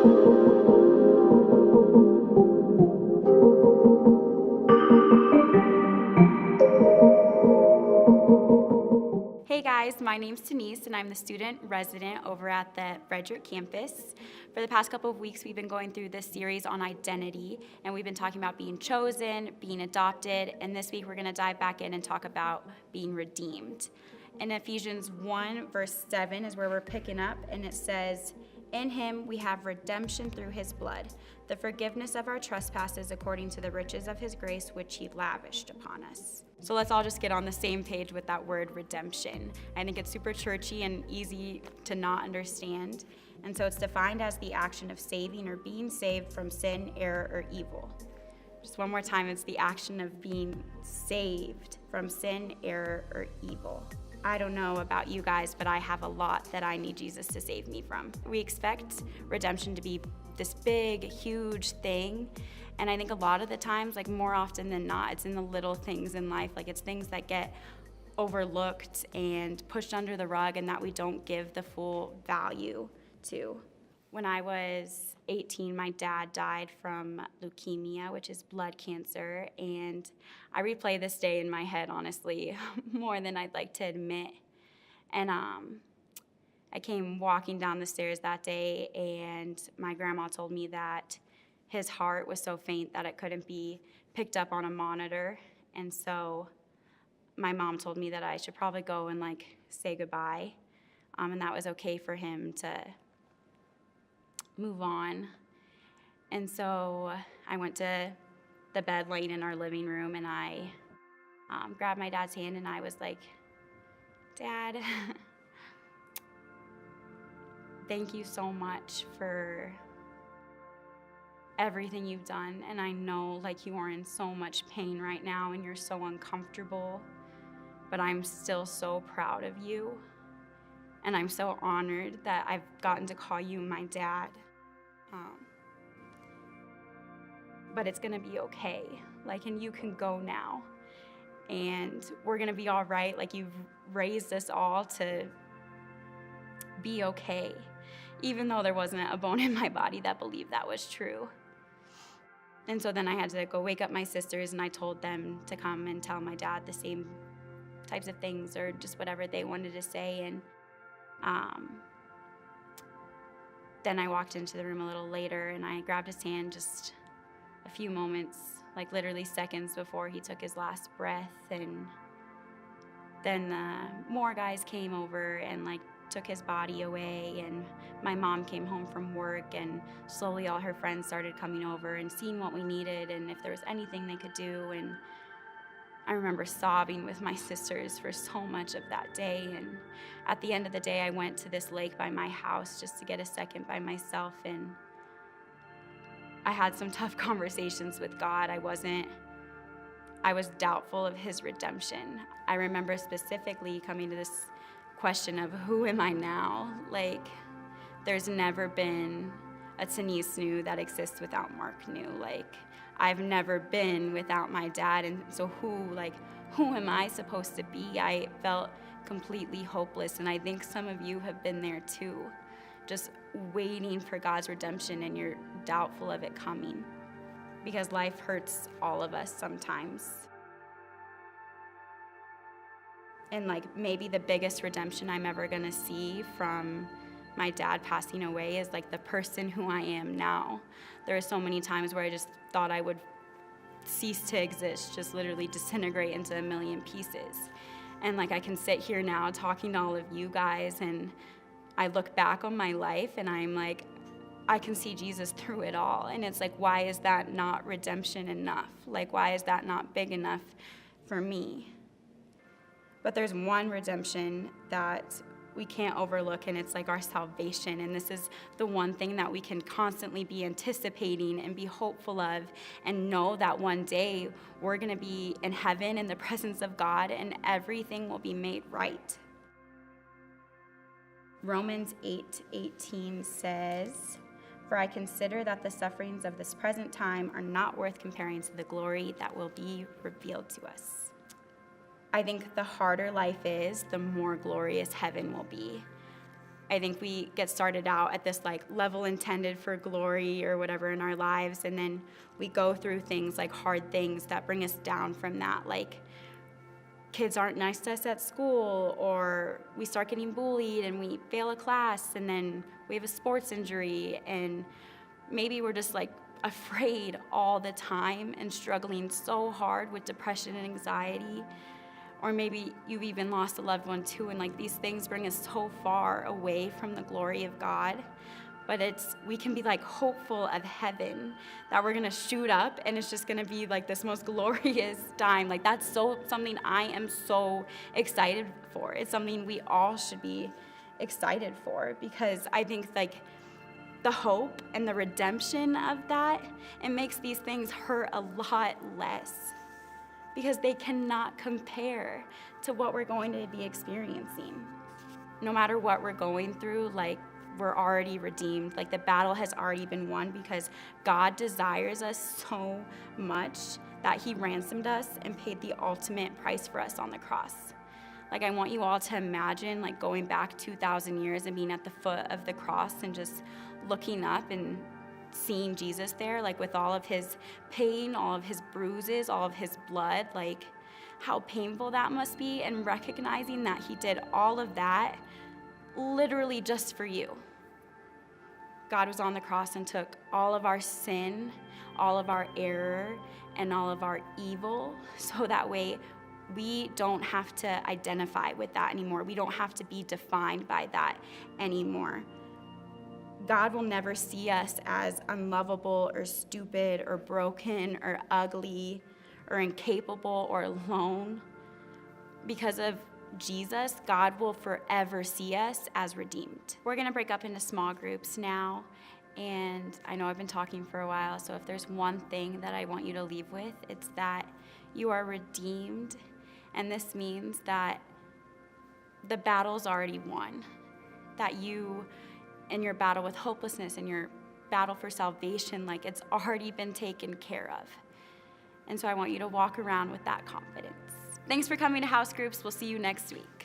Hey guys, my name's Denise and I'm the student resident over at the Frederick campus. For the past couple of weeks, we've been going through this series on identity and we've been talking about being chosen, being adopted, and this week we're gonna dive back in and talk about being redeemed. In Ephesians 1 verse 7 is where we're picking up, and it says, "In him we have redemption through his blood, the forgiveness of our trespasses according to the riches of his grace which he lavished upon us." So let's all just get on the same page with that word redemption. I think it's super churchy and easy to not understand. And so it's defined as the action of saving or being saved from sin, error, or evil. Just one more time, it's the action of being saved from sin, error, or evil. I don't know about you guys, but I have a lot that I need Jesus to save me from. We expect redemption to be this big, huge thing. And I think a lot of the times, like more often than not, it's in the little things in life. Like it's things that get overlooked and pushed under the rug and that we don't give the full value to. When I was 18, my dad died from leukemia, which is blood cancer, and I replay this day in my head, honestly, more than I'd like to admit. And I came walking down the stairs that day, and my grandma told me that his heart was so faint that it couldn't be picked up on a monitor, and so my mom told me that I should probably go and say goodbye, and that was okay for him to move on. And so I went to the bed laying in our living room, and I grabbed my dad's hand, and I was like, "Dad, thank you so much for everything you've done, and I know you are in so much pain right now and you're so uncomfortable, but I'm still so proud of you, and I'm so honored that I've gotten to call you my dad. But it's gonna be okay, and you can go now, and we're gonna be all right. You've raised us all to be okay, even though there wasn't a bone in my body that believed that was true." And so then I had to go wake up my sisters, and I told them to come and tell my dad the same types of things or just whatever they wanted to say. And then I walked into the room a little later, and I grabbed his hand just a few moments, literally seconds before he took his last breath. And then more guys came over and took his body away, and my mom came home from work, and slowly all her friends started coming over and seeing what we needed and if there was anything they could do. And I remember sobbing with my sisters for so much of that day. And at the end of the day, I went to this lake by my house just to get a second by myself, and I had some tough conversations with God. I was doubtful of his redemption. I remember specifically coming to this question of, who am I now? There's never been a Denise New that exists without Mark New. I've never been without my dad, and so who am I supposed to be? I felt completely hopeless, and I think some of you have been there too, just waiting for God's redemption, and you're doubtful of it coming, because life hurts all of us sometimes. And maybe the biggest redemption I'm ever gonna see from my dad passing away is the person who I am now. There are so many times where I just thought I would cease to exist, just literally disintegrate into a million pieces. And I can sit here now talking to all of you guys, and I look back on my life and I'm I can see Jesus through it all. And it's why is that not redemption enough? Why is that not big enough for me? But there's one redemption that we can't overlook, and it's our salvation. And this is the one thing that we can constantly be anticipating and be hopeful of, and know that one day we're gonna be in heaven in the presence of God, and everything will be made right. Romans 8:18 says, "For I consider that the sufferings of this present time are not worth comparing to the glory that will be revealed to us." I think the harder life is, the more glorious heaven will be. I think we get started out at this like level intended for glory or whatever in our lives, and then we go through things like hard things that bring us down from that, like kids aren't nice to us at school, or we start getting bullied and we fail a class, and then we have a sports injury, and maybe we're just like afraid all the time and struggling so hard with depression and anxiety. Or maybe you've even lost a loved one too, and like these things bring us so far away from the glory of God. But we can be like hopeful of heaven, that we're gonna shoot up and it's just gonna be like this most glorious time. Like that's something I am so excited for. It's something we all should be excited for, because I think like the hope and the redemption of that, it makes these things hurt a lot less, because they cannot compare to what we're going to be experiencing. No matter what we're going through, like we're already redeemed. Like the battle has already been won, because God desires us so much that he ransomed us and paid the ultimate price for us on the cross. Like I want you all to imagine like going back 2,000 years and being at the foot of the cross and just looking up and seeing Jesus there, like with all of his pain, all of his bruises, all of his blood, like how painful that must be, and recognizing that he did all of that literally just for you. God was on the cross and took all of our sin, all of our error, and all of our evil, so that way we don't have to identify with that anymore. We don't have to be defined by that anymore. God will never see us as unlovable or stupid or broken or ugly or incapable or alone. Because of Jesus, God will forever see us as redeemed. We're going to break up into small groups now, and I know I've been talking for a while, so if there's one thing that I want you to leave with, it's that you are redeemed, and this means that the battle's already won, that you, in your battle with hopelessness and your battle for salvation, like it's already been taken care of. And so I want you to walk around with that confidence. Thanks for coming to House Groups. We'll see you next week.